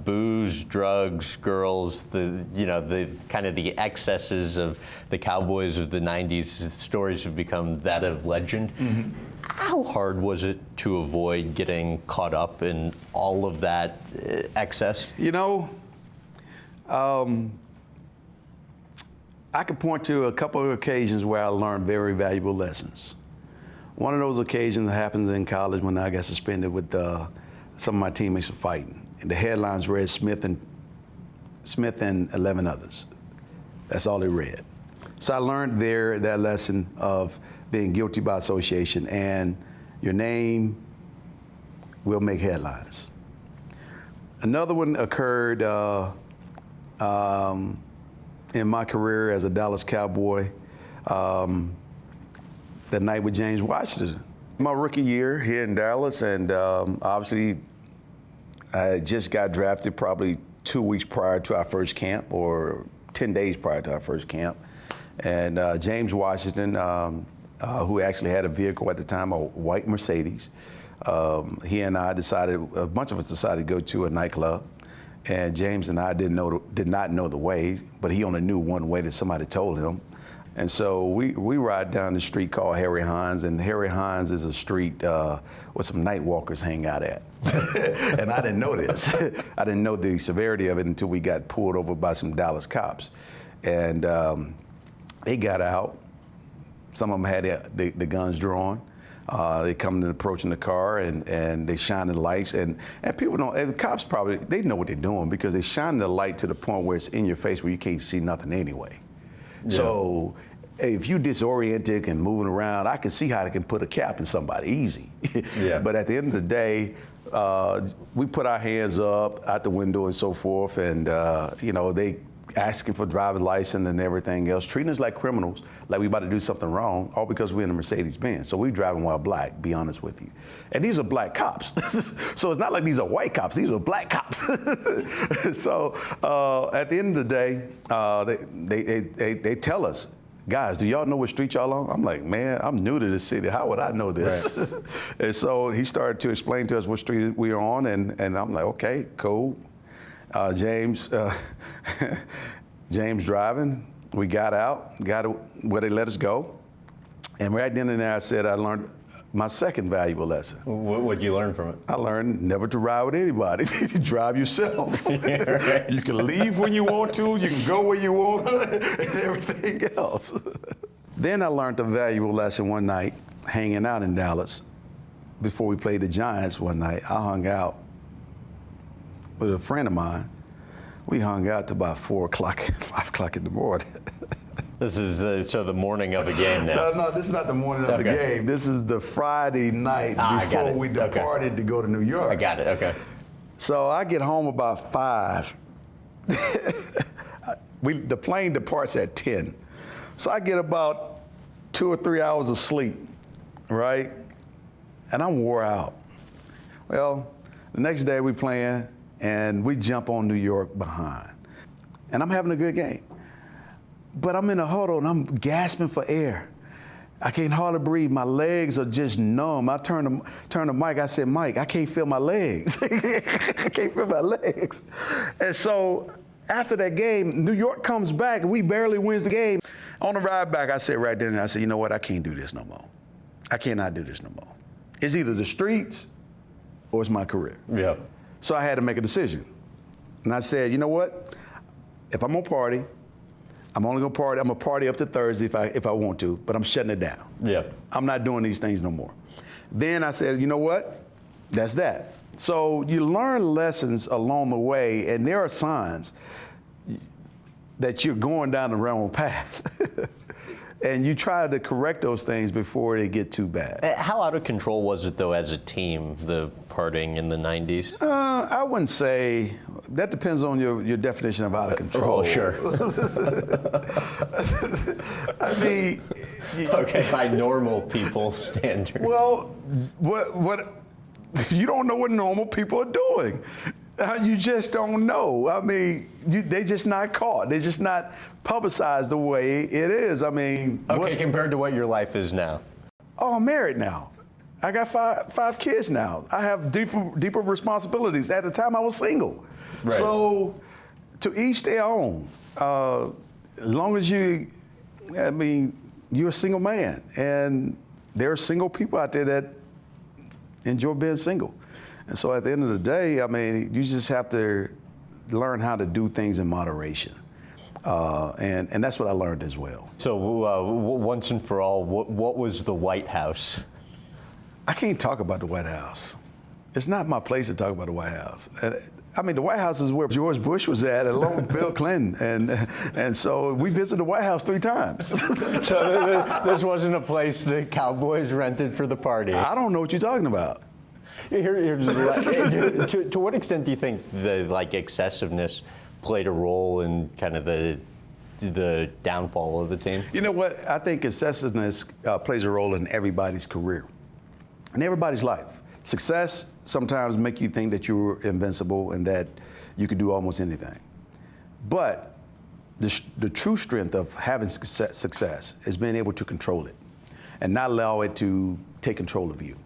booze, drugs, girls, the kind of the excesses of the Cowboys of the 90s. Stories have become that of legend. Mm-hmm. How hard was it to avoid getting caught up in all of that excess? I could point to a couple of occasions where I learned very valuable lessons. One of those occasions happened in college when I got suspended with some of my teammates for fighting. And the headlines read Smith and 11 others. That's all they read. So I learned there that lesson of being guilty by association, and your name will make headlines. Another one occurred in my career as a Dallas Cowboy, that night with James Washington. My rookie year here in Dallas, and obviously I just got drafted probably 2 weeks prior to our first camp, or 10 days prior to our first camp. And James Washington, who actually had a vehicle at the time, a white Mercedes, he and I decided, a bunch of us decided to go to a nightclub. And James and I did not know the way, but he only knew one way that somebody told him. And so we ride down the street called Harry Hines, and Harry Hines is a street where some night walkers hang out at. And I didn't know this. I didn't know the severity of it until we got pulled over by some Dallas cops. And they got out. Some of them had the guns drawn. They come and approaching the car, and they shine the lights, and people don't, and the cops probably, they know what they're doing because they shine the light to the point where it's in your face where you can't see nothing anyway. Yeah. So if you disoriented and moving around, I can see how they can put a cap in somebody easy. Yeah. But at the end of the day, we put our hands up out the window and so forth, and they asking for driver's license and everything else, treating us like criminals, like we about to do something wrong, all because we're in a Mercedes-Benz. So we driving while black, be honest with you. And these are black cops. So it's not like these are white cops, these are black cops. So at the end of the day, they tell us, guys, do y'all know what street y'all on? I'm like, man, I'm new to this city. How would I know this? Right. And so he started to explain to us what street we are on, and I'm like, okay, cool. James driving. We got out, got where they let us go. And right then and there, I said I learned my second valuable lesson. What did you learn from it? I learned never to ride with anybody. Drive yourself. Yeah, right. You can leave when you want to, you can go where you want, and everything else. Then I learned a valuable lesson one night, hanging out in Dallas. Before we played the Giants one night, I hung out with a friend of mine. We hung out till about 4 o'clock, 5 o'clock in the morning. This is so the morning of a game now. No, this is not the morning of the game. This is the Friday night before we departed to go to New York. I got it, okay. So I get home about 5. The plane departs at 10. So I get about 2 or 3 hours of sleep, right? And I'm wore out. Well, the next day we playing, and we jump on New York behind. And I'm having a good game. But I'm in a huddle and I'm gasping for air. I can't hardly breathe. My legs are just numb. I turn to Mike. I said, Mike, I can't feel my legs. I can't feel my legs. And so after that game, New York comes back and we barely wins the game. On the ride back, I said right then, I said, you know what? I can't do this no more. I cannot do this no more. It's either the streets or it's my career. Yeah. So I had to make a decision. And I said, you know what? If I'm gonna party, I'm only gonna party. I'm gonna party up to Thursday if I want to, but I'm shutting it down. Yeah. I'm not doing these things no more. Then I said, you know what? That's that. So you learn lessons along the way, and there are signs that you're going down the wrong path. And you try to correct those things before they get too bad. How out of control was it, though, as a team, the partying in the 90s? I wouldn't say. That depends on your definition of out of control. Oh, sure. I mean. Okay, by normal people's standards. Well, what you don't know what normal people are doing. You just don't know. I mean, they just not caught. They just not publicized the way it is. I mean. Okay, compared to what your life is now. Oh, I'm married now. I got five kids now. I have deeper responsibilities. At the time, I was single. Right. So, to each their own. As long as you're a single man, and there are single people out there that enjoy being single. And so, at the end of the day, you just have to learn how to do things in moderation. And that's what I learned as well. So once and for all, what was the White House? I can't talk about the White House. It's not my place to talk about the White House. The White House is where George Bush was at, along with Bill Clinton, and so we visited the White House 3 times. So this wasn't a place the Cowboys rented for the party. I don't know what you're talking about. To what extent do you think the excessiveness played a role in kind of the downfall of the team? You know what? I think excessiveness plays a role in everybody's career, in everybody's life. Success sometimes make you think that you're invincible and that you can do almost anything. But the true strength of having success is being able to control it and not allow it to take control of you.